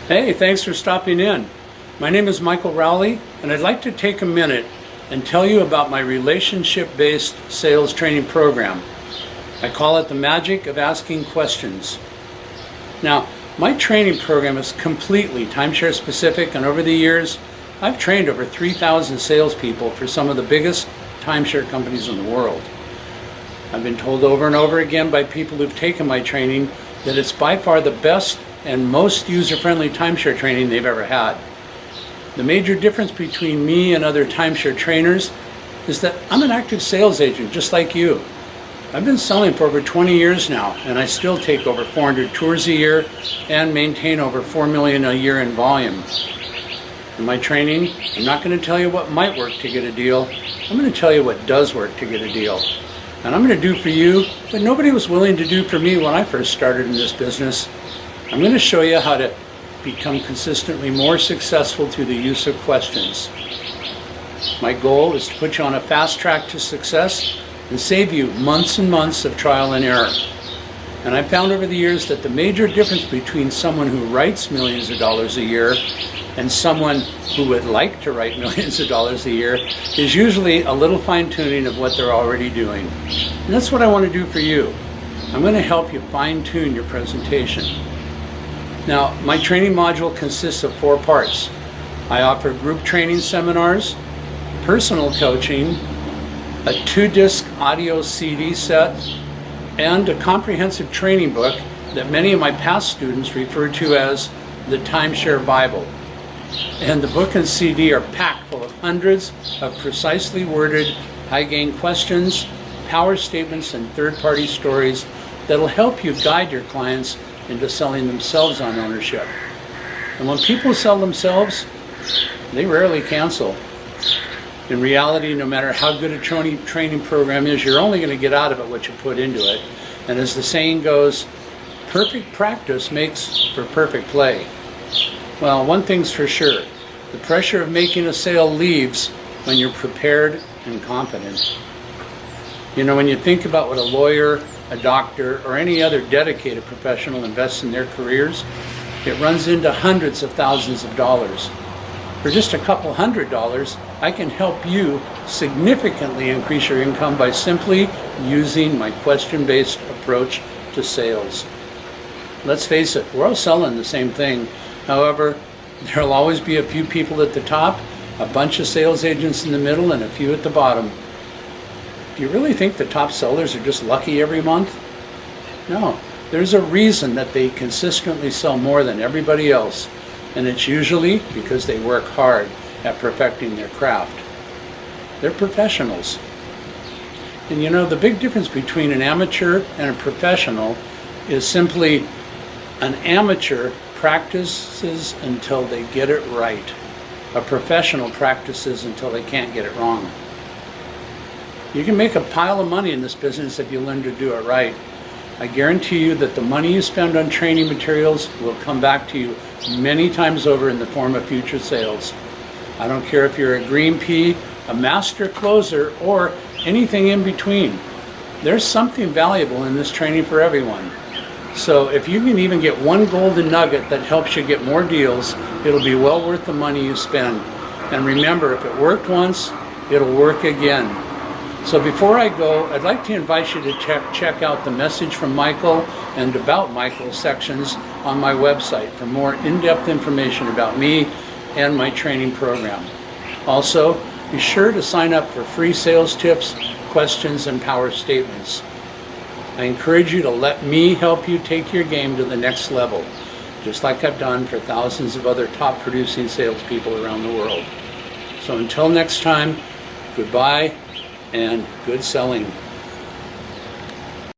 Hey, thanks for stopping in. My name is Michael Rowley, and I'd like to take a minute and tell you about my relationship-based sales training program. I call it the magic of asking questions. Now, my training program is completely timeshare specific, and over the years, I've trained over 3,000 salespeople for some of the biggest timeshare companies in the world. I've been told over and over again by people who've taken my training that it's by far the best and most user-friendly timeshare training they've ever had. The major difference between me and other timeshare trainers is that I'm an active sales agent just like you. I've been selling for over 20 years now, and I still take over 400 tours a year and maintain over 4 million a year in volume. In my training, I'm not going to tell you what might work to get a deal. I'm going to tell you what does work to get a deal. And I'm going to do for you what nobody was willing to do for me when I first started in this business. I'm going to show you how to become consistently more successful through the use of questions. My goal is to put you on a fast track to success and save you months and months of trial and error. And I've found over the years that the major difference between someone who writes millions of dollars a year and someone who would like to write millions of dollars a year is usually a little fine-tuning of what they're already doing. And that's what I want to do for you. I'm going to help you fine-tune your presentation. Now, my training module consists of 4 parts. I offer group training seminars, personal coaching, a 2-disc audio CD set, and a comprehensive training book that many of my past students refer to as the Timeshare Bible. And the book and CD are packed full of hundreds of precisely worded, high-gain questions, power statements, and third-party stories that'll help you guide your clients into selling themselves on ownership. And when people sell themselves, they rarely cancel. In reality, no matter how good a training program is, you're only going to get out of it what you put into it. And as the saying goes, perfect practice makes for perfect play. Well, one thing's for sure, the pressure of making a sale leaves when you're prepared and confident. You know, when you think about what a lawyer, a doctor, or any other dedicated professional invests in their careers, it runs into hundreds of thousands of dollars. For just a couple $100, I can help you significantly increase your income by simply using my question-based approach to sales. Let's face it, we're all selling the same thing. However, there'll always be a few people at the top, a bunch of sales agents in the middle, and a few at the bottom. Do you really think the top sellers are just lucky every month? No, there's a reason that they consistently sell more than everybody else, and it's usually because they work hard at perfecting their craft. They're professionals. And you know, the big difference between an amateur and a professional is simply an amateur practices until they get it right. A professional practices until they can't get it wrong. You can make a pile of money in this business if you learn to do it right. I guarantee you that the money you spend on training materials will come back to you many times over in the form of future sales. I don't care if you're a green pea, a master closer, or anything in between. There's something valuable in this training for everyone. So if you can even get one golden nugget that helps you get more deals, it'll be well worth the money you spend. And remember, if it worked once, it'll work again. So before I go, I'd like to invite you to check out the message from Michael and about Michael sections on my website for more in-depth information about me and my training program. Also, be sure to sign up for free sales tips, questions, and power statements. I encourage you to let me help you take your game to the next level, just like I've done for thousands of other top producing salespeople around the world. So until next time, goodbye and good selling.